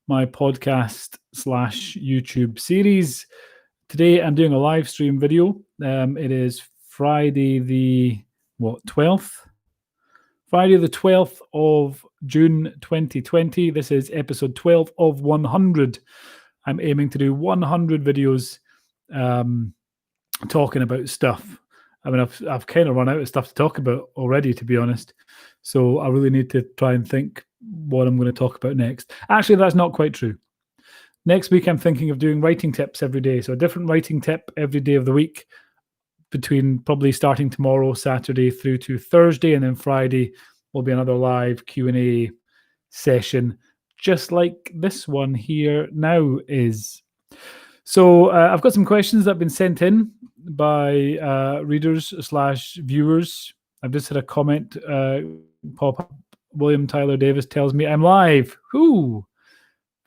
my podcast / YouTube series. Today I'm doing a live stream video. It is Friday the 12th? Friday the 12th of June 2020. This is episode 12 of 100. I'm aiming to do 100 videos talking about stuff. I mean, I've kind of run out of stuff to talk about already, to be honest. So I really need to try and think what I'm going to talk about next. Actually, that's not quite true. Next week, I'm thinking of doing writing tips every day. So a different writing tip every day of the week, between probably starting tomorrow, Saturday, through to Thursday, and then Friday will be another live Q&A session, just like this one here now is. So I've got some questions that have been sent in by readers / viewers. I've just had a comment pop up. William Tyler Davis tells me I'm live. Whoo!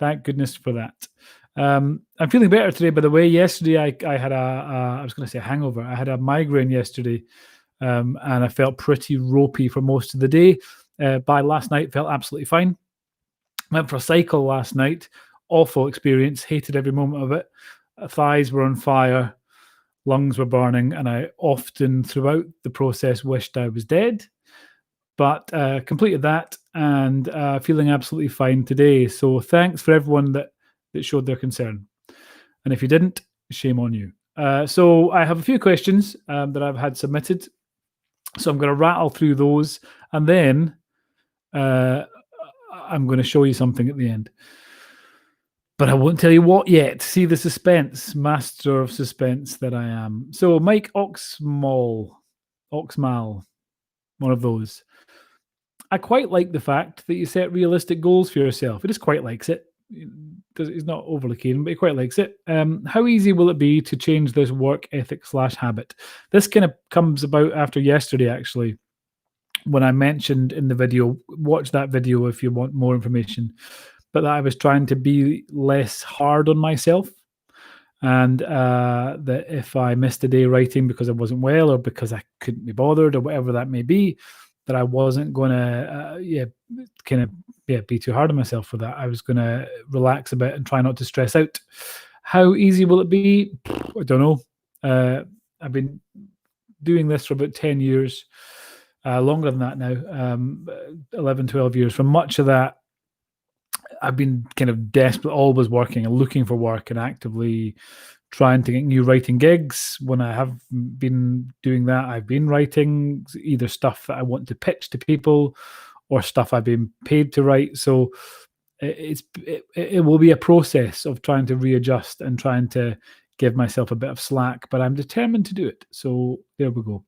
Thank goodness for that. I'm feeling better today, by the way. Yesterday I had I was going to say a hangover. I had a migraine yesterday, and I felt pretty ropey for most of the day. By last night, felt absolutely fine. Went for a cycle last night. Awful experience. Hated every moment of it. Thighs were on fire. Lungs were burning. And I often, throughout the process, wished I was dead. But completed that and feeling absolutely fine today. So thanks for everyone that showed their concern. And if you didn't, shame on you. So I have a few questions that I've had submitted. So I'm going to rattle through those. And then I'm going to show you something at the end. But I won't tell you what yet. See the suspense, master of suspense that I am. So Mike Oxmal, one of those. I quite like the fact that you set realistic goals for yourself. He just quite likes it. He's not overly keen, but he quite likes it. How easy will it be to change this work ethic / habit? This kind of comes about after yesterday, actually, when I mentioned in the video, watch that video if you want more information, but that I was trying to be less hard on myself. And that if I missed a day writing because I wasn't well or because I couldn't be bothered or whatever that may be, that I wasn't going to be too hard on myself for that. I was going to relax a bit and try not to stress out. How easy will it be? I don't know. I've been doing this for about 10 years, longer than that now, 11, 12 years. For much of that, I've been kind of desperate, always working and looking for work and actively trying to get new writing gigs. When I have been doing that, I've been writing either stuff that I want to pitch to people or stuff I've been paid to write. So it will be a process of trying to readjust and trying to give myself a bit of slack, but I'm determined to do it. So there we go.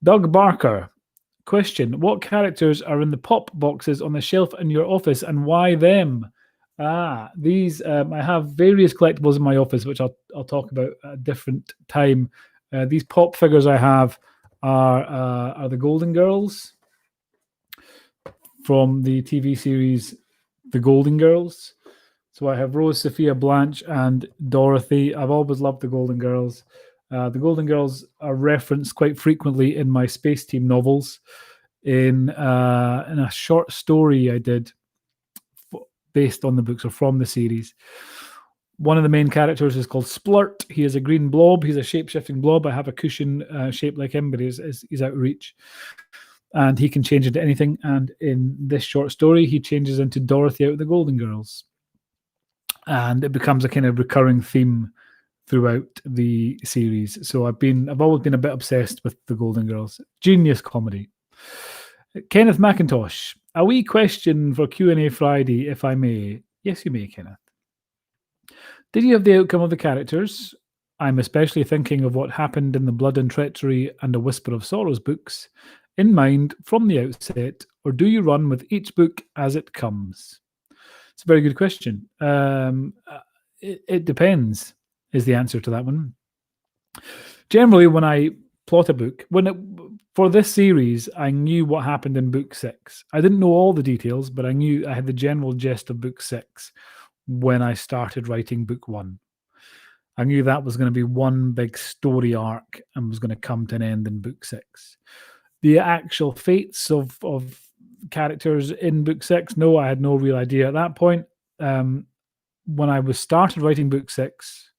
Doug Barker. Question: what characters are in the pop boxes on the shelf in your office and why them? These I have various collectibles in my office, which I'll talk about at a different time. These pop figures I have are the Golden Girls from the TV series The Golden Girls. So I have Rose, Sophia, Blanche, and Dorothy. I've always loved the Golden Girls. The Golden Girls are referenced quite frequently in my Space Team novels. In a short story I did based on the books or from the series. One of the main characters is called Splurt. He is a green blob. He's a shape-shifting blob. I have a cushion shaped like him, but he's out of reach. And he can change into anything. And in this short story, he changes into Dorothy out of the Golden Girls. And it becomes a kind of recurring theme throughout the series. So I've always been a bit obsessed with the Golden Girls. Genius comedy. Kenneth McIntosh. A wee question for Q&A Friday, if I may. Yes, you may, Kenneth. Did you have the outcome of the characters? I'm especially thinking of what happened in the Blood and Treachery and A Whisper of Sorrows books in mind from the outset, or do you run with each book as it comes? It's a very good question. It depends, is the answer to that one. Generally, when I plot a book, for this series, I knew what happened in book 6. I didn't know all the details, but I knew I had the general gist of book 6 when I started writing book 1. I knew that was going to be one big story arc and was going to come to an end in book 6. The actual fates of characters in book 6, no, I had no real idea at that point. when I was started writing book 6,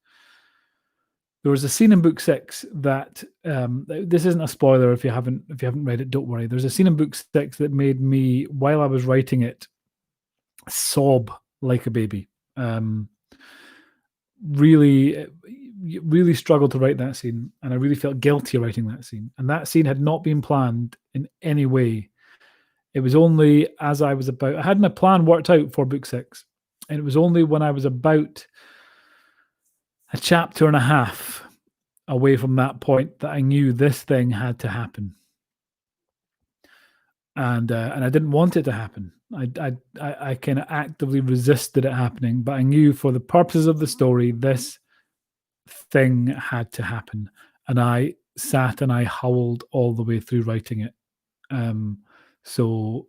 there was a scene in book 6 that this isn't a spoiler if you haven't read it. Don't worry. There's a scene in book 6 that made me, while I was writing it, sob like a baby. Really struggled to write that scene, and I really felt guilty writing that scene. And that scene had not been planned in any way. It was only as I had my plan worked out for book 6, and it was only when I was about a chapter and a half away from that point that I knew this thing had to happen. And I didn't want it to happen. I kind of actively resisted it happening, but I knew for the purposes of the story, this thing had to happen. And I sat and I howled all the way through writing it. So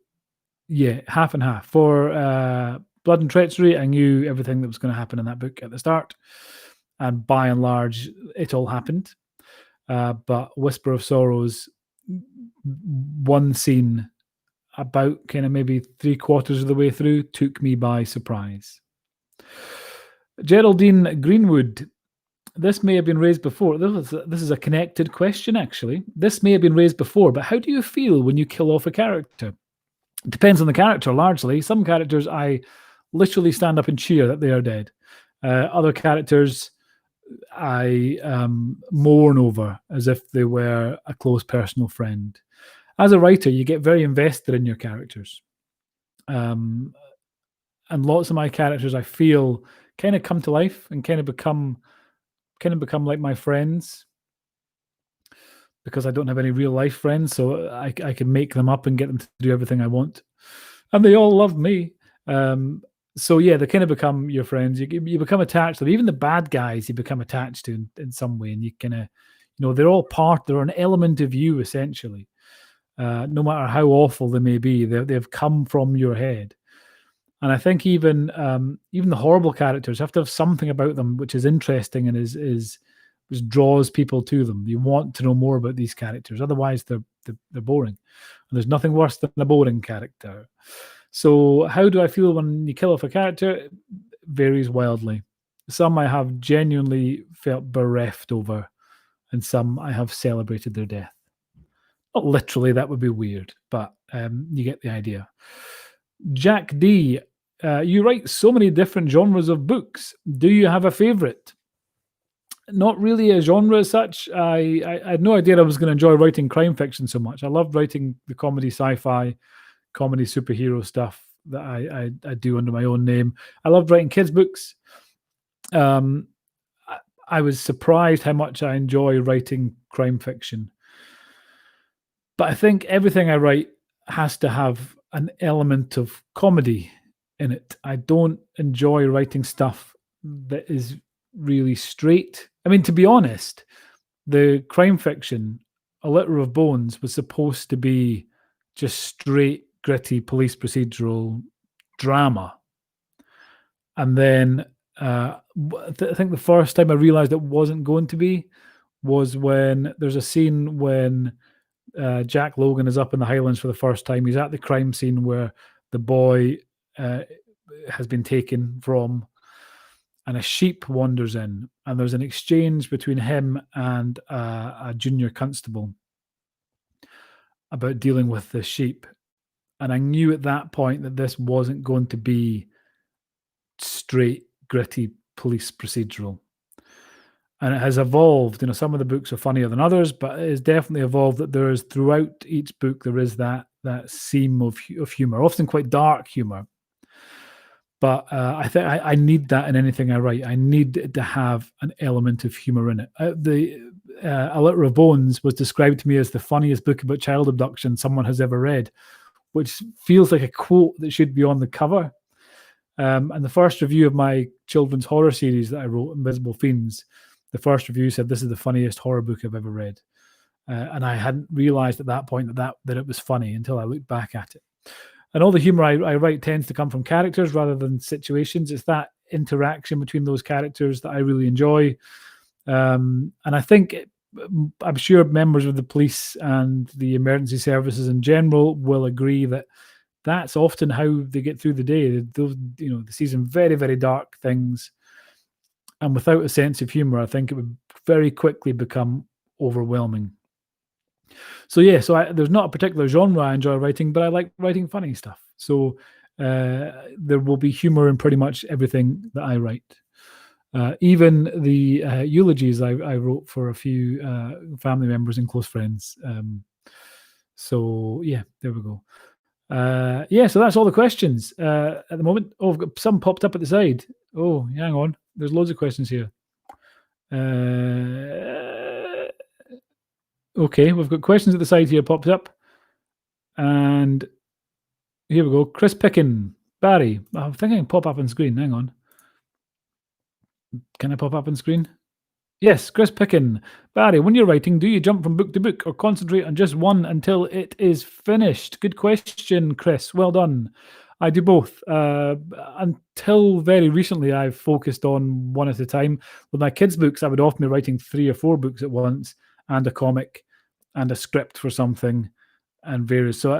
yeah, half and half. For Blood and Treachery, I knew everything that was going to happen in that book at the start, and by and large, it all happened. But Whisper of Sorrows, one scene about kind of maybe 3/4 of the way through, took me by surprise. Geraldine Greenwood, this may have been raised before. This is a connected question, actually. This may have been raised before, but how do you feel when you kill off a character? It depends on the character, largely. Some characters, I literally stand up and cheer that they are dead. Other characters, I mourn over as if they were a close personal friend. As a writer, you get very invested in your characters. And lots of my characters, I feel, kind of come to life and kind of become like my friends, because I don't have any real life friends, so I can make them up and get them to do everything I want, and they all love me. So yeah, they kind of become your friends. You become attached to them. Even the bad guys, you become attached to in some way, and you kind of, they're all they're an element of you, essentially. No matter how awful they may be, they've come from your head. And I think even the horrible characters have to have something about them which is interesting and which draws people to them. You want to know more about these characters, otherwise they're boring. And there's nothing worse than a boring character. So how do I feel when you kill off a character? It varies wildly. Some I have genuinely felt bereft over, and some I have celebrated their death. Not literally, that would be weird, but you get the idea. Jack D, you write so many different genres of books. Do you have a favorite? Not really a genre as such. I had no idea I was going to enjoy writing crime fiction so much. I loved writing the comedy, sci-fi, comedy, superhero stuff that I do under my own name. I loved writing kids' books. I was surprised how much I enjoy writing crime fiction. But I think everything I write has to have an element of comedy in it. I don't enjoy writing stuff that is really straight. I mean, to be honest, the crime fiction, A Litter of Bones, was supposed to be just straight, gritty police procedural drama. And then I think the first time I realized it wasn't going to be was when there's a scene when Jack Logan is up in the Highlands for the first time. He's at the crime scene where the boy has been taken from, and a sheep wanders in, and there's an exchange between him and a junior constable about dealing with the sheep. And I knew at that point that this wasn't going to be straight, gritty police procedural. And it has evolved. Some of the books are funnier than others, but it has definitely evolved that there is, throughout each book, there is that seam of humor, often quite dark humor. But I think I need that in anything I write. I need to have an element of humor in it. A Litter of Bones was described to me as the funniest book about child abduction someone has ever read, which feels like a quote that should be on the cover. And the first review of my children's horror series that I wrote, Invisible Fiends, the first review said, "This is the funniest horror book I've ever read." And I hadn't realized at that point that it was funny until I looked back at it. And all the humor I write tends to come from characters rather than situations. It's that interaction between those characters that I really enjoy. And I think, I'm sure members of the police and the emergency services in general will agree that that's often how they get through the day. Those, they see some very, very dark things, and without a sense of humor, I think it would very quickly become overwhelming. So yeah, there's not a particular genre I enjoy writing, but I like writing funny stuff. So there will be humor in pretty much everything that I write. Even the eulogies I wrote for a few family members and close friends. So yeah, there we go. So that's all the questions at the moment. Oh, I've got some popped up at the side. Oh, hang on. There's loads of questions here. Okay, we've got questions at the side here popped up. And here we go. Chris Pickin. Barry. I think I can pop up on screen. Hang on. Can I pop up on screen? Yes, Chris Pickin. Barry, when you're writing, do you jump from book to book or concentrate on just one until it is finished? Good question, Chris. Well done. I do both. Until very recently, I've focused on one at a time. With my kids' books, I would often be writing 3 or 4 books at once, and a comic, and a script for something, and various. So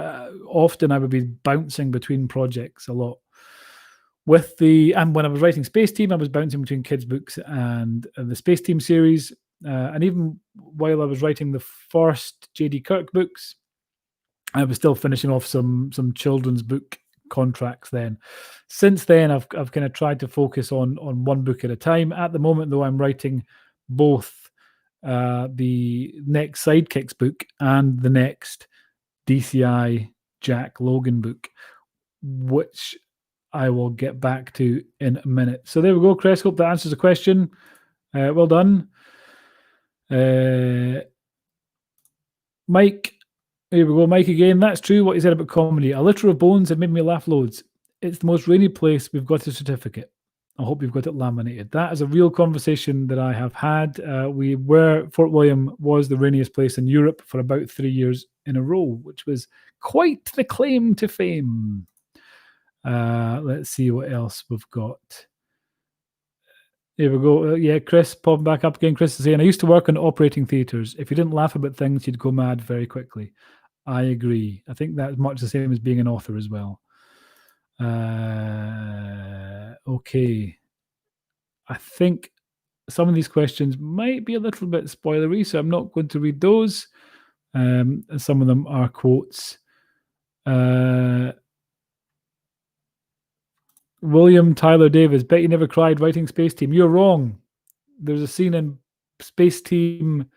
often I would be bouncing between projects a lot. And when I was writing Space Team, I was bouncing between kids' books and the Space Team series. And even while I was writing the first JD Kirk books, I was still finishing off some children's book contracts then. Since then, I've kind of tried to focus on one book at a time. At the moment, though, I'm writing both the next Sidekicks book and the next DCI Jack Logan book, which I will get back to in a minute. So there we go, Chris. Hope that answers the question. Well done. Mike, here we go. Mike again. That's true what he said about comedy. A litter of bones had made me laugh loads. It's the most rainy place. We've got a certificate. I hope you've got it laminated. That is a real conversation that I have had. Fort William was the rainiest place in Europe for about 3 years in a row, which was quite the claim to fame. Let's see what else we've got. Here we go. Chris popping back up again. Chris is saying, I used to work on operating theatres. If you didn't laugh about things, you'd go mad very quickly. I agree. I think that's much the same as being an author as well. Okay. I think some of these questions might be a little bit spoilery, so I'm not going to read those. Some of them are quotes. William Tyler Davis, bet you never cried writing Space Team. You're wrong. There's a scene in Space Team,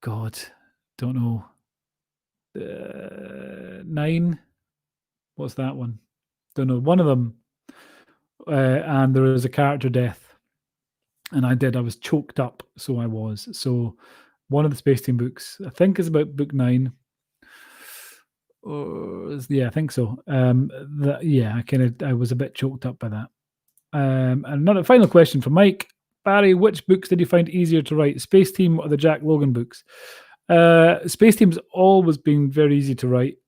God, don't know, 9. What's that one? Don't know. One of them. And there is a character death. And I was choked up, so I was. So one of the Space Team books, I think is about book 9. I think so. I was a bit choked up by that. And another final question from Mike. Barry, which books did you find easier to write, Space Team or the Jack Logan books? Space Team's always been very easy to write.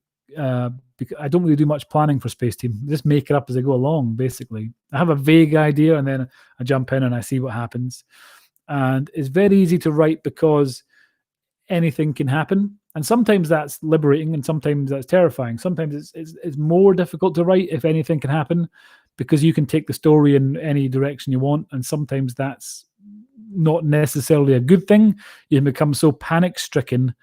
Because I don't really do much planning for Space Team. I just make it up as I go along, basically. I have a vague idea and then I jump in and I see what happens. And it's very easy to write because anything can happen. And sometimes that's liberating and sometimes that's terrifying. Sometimes it's more difficult to write if anything can happen because you can take the story in any direction you want. And sometimes that's not necessarily a good thing. You can become so panic-stricken,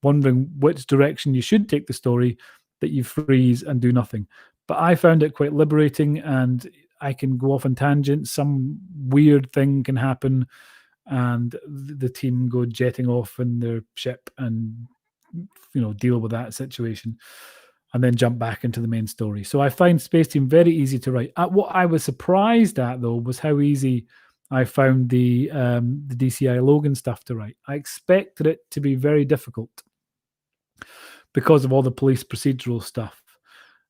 wondering which direction you should take the story, that you freeze and do nothing. But I found it quite liberating and I can go off on tangents. Some weird thing can happen and the team go jetting off in their ship and deal with that situation and then jump back into the main story. So I find Space Team very easy to write. What I was surprised at, though, was how easy I found the DCI Logan stuff to write. I expected it to be very difficult because of all the police procedural stuff.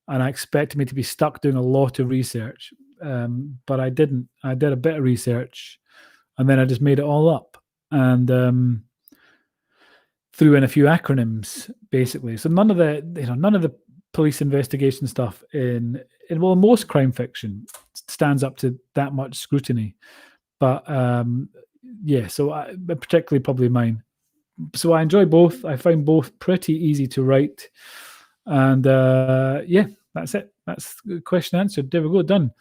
And I expected me to be stuck doing a lot of research. But I didn't. I did a bit of research and then I just made it all up and threw in a few acronyms, basically. So none of the police investigation stuff in most crime fiction stands up to that much scrutiny. But so particularly probably mine. So I enjoy both. I find both pretty easy to write. And That's it. That's the question answered. There we go. Done.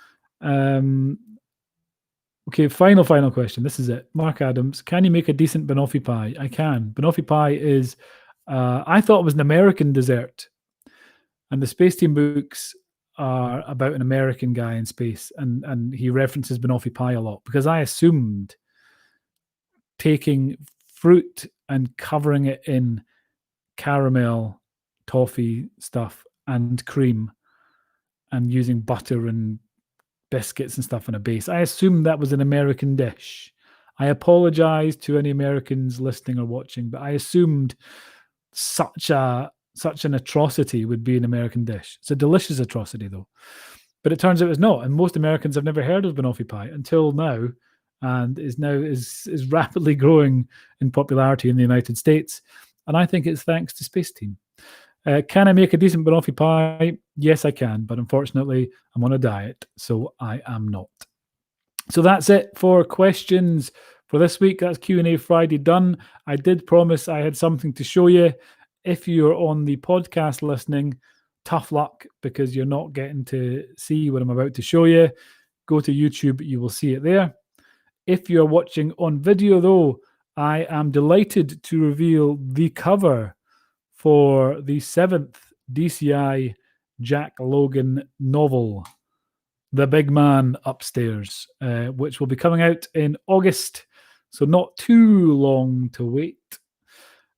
Okay, final question. This is it. Mark Adams, can you make a decent banoffee pie? I can. Banoffee pie is, I thought it was an American dessert. And the Space Team books are about an American guy in space. And he references banoffee pie a lot because I assumed taking fruit and covering it in caramel, toffee stuff and cream and using butter and biscuits and stuff on a base. I assumed that was an American dish. I apologize to any Americans listening or watching, but I assumed such an atrocity would be an American dish. It's a delicious atrocity, though. But it turns out it's not. And most Americans have never heard of banoffee pie until now, and is rapidly growing in popularity in the United States. And I think it's thanks to Space Team. Can I make a decent banoffee pie? Yes, I can, but unfortunately, I'm on a diet, so I am not. So that's it for questions for this week. That's Q&A Friday done. I did promise I had something to show you. If you're on the podcast listening, tough luck because you're not getting to see what I'm about to show you. Go to YouTube, you will see it there. If you're watching on video, though, I am delighted to reveal the cover for the 7th DCI Jack Logan novel, The Big Man Upstairs, which will be coming out in August, so not too long to wait.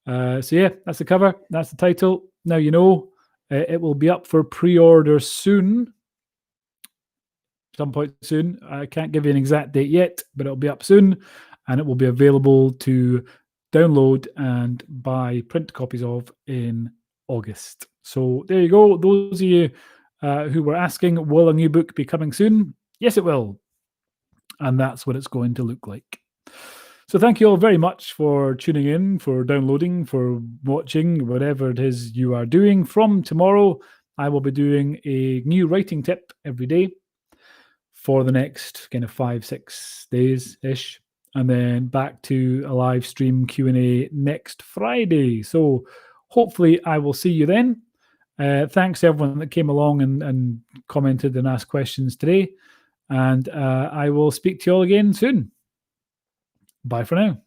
So yeah, that's the cover, that's the title. Now you know, it will be up for pre-order soon, some point soon. I can't give you an exact date yet, but it'll be up soon, and it will be available to download and buy print copies of in August. So there you go. Those of you who were asking, will a new book be coming soon? Yes, it will. And that's what it's going to look like. So thank you all very much for tuning in, for downloading, for watching, whatever it is you are doing. From tomorrow, I will be doing a new writing tip every day for the next kind of 5-6 days-ish. And then back to a live stream Q&A next Friday. So hopefully I will see you then. Thanks to everyone that came along and commented and asked questions today. And I will speak to you all again soon. Bye for now.